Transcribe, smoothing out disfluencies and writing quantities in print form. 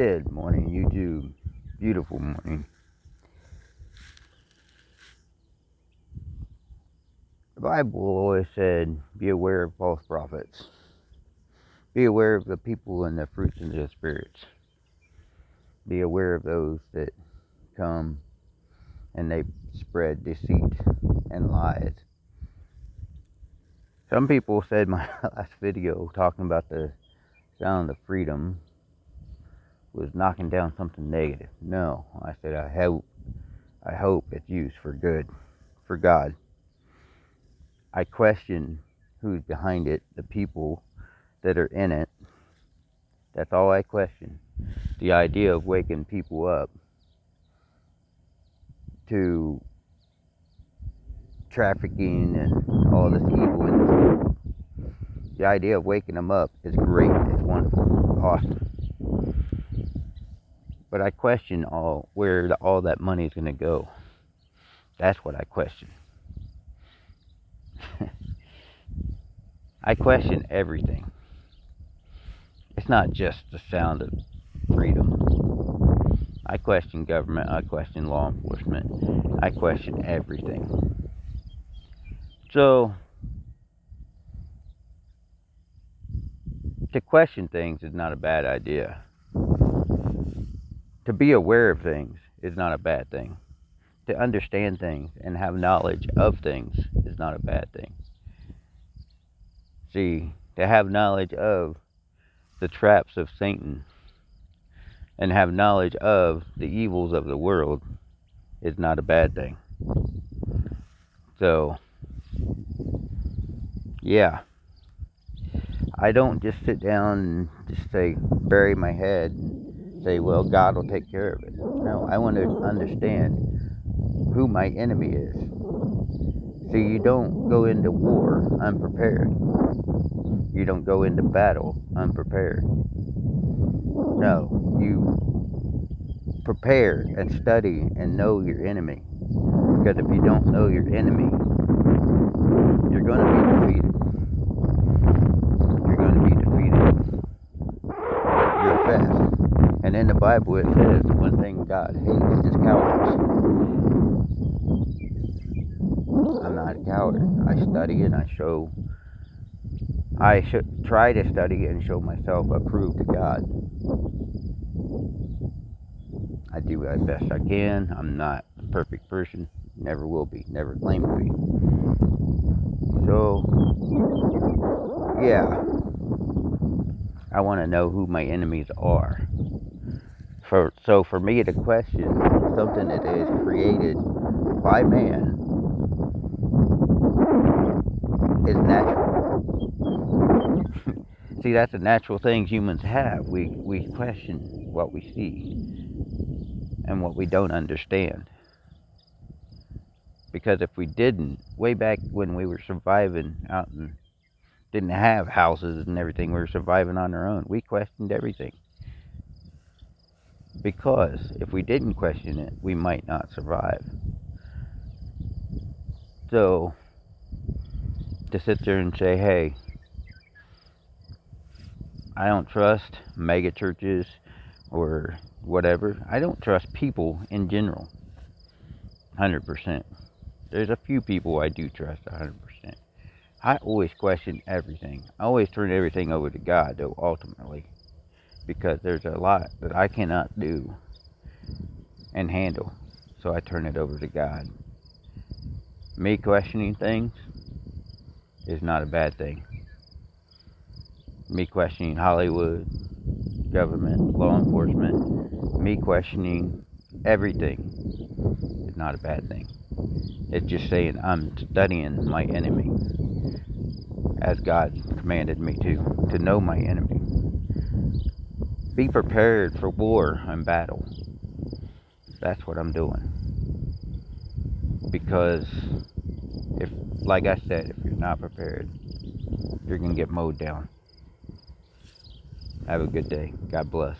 Good morning, YouTube. Beautiful morning. The Bible always said, be aware of false prophets. Be aware of the people and the fruits of the spirits. Be aware of those that come and they spread deceit and lies. Some people said my last video talking about the sound of freedom was knocking down something negative. No, I said I hope it's used for good, for God. I question who's behind it, the people that are in it. That's all I question. The idea of waking people up to trafficking and all this evil in this world. The idea of waking them up is great. It's wonderful. Awesome. But I question where all that money is going to go. That's what I question. I question everything. It's not just the sound of freedom. I question government. I question law enforcement. I question everything. So, to question things is not a bad idea. To be aware of things is not a bad thing. To understand things and have knowledge of things is not a bad thing. See, to have knowledge of the traps of Satan and have knowledge of the evils of the world is not a bad thing. So, yeah. I don't just sit down and just say, bury my head and say, well, God will take care of it. No, I want to understand who my enemy is. See, you don't go into war unprepared. You don't go into battle unprepared. No, you prepare and study and know your enemy. Because if you don't know your enemy, you're going to be defeated. You're going to be defeated real fast. And in the Bible it says one thing God hates is cowards. I'm not a coward. I study and I should try to study and show myself approved to God. I do as best I can. I'm not a perfect person. Never will be. Never claim to be. So, yeah. I want to know who my enemies are. So for me to question something that is created by man is natural. See, that's a natural thing humans have. We question what we see and what we don't understand. Because if we didn't, way back when we were surviving out and didn't have houses and everything, we were surviving on our own, we questioned everything. Because if we didn't question it, we might not survive. So, to sit there and say, hey, I don't trust mega churches or whatever. I don't trust people in general, 100%. There's a few people I do trust 100%. I always question everything. I always turn everything over to God, though, ultimately. Because there's a lot that I cannot do and handle. So I turn it over to God. Me questioning things is not a bad thing. Me questioning Hollywood, government, law enforcement, me questioning everything is not a bad thing. It's just saying I'm studying my enemy as God commanded me to know my enemy. Be prepared for war and battle. That's what I'm doing. Because if, like I said, if you're not prepared, you're going to get mowed down. Have a good day. God bless.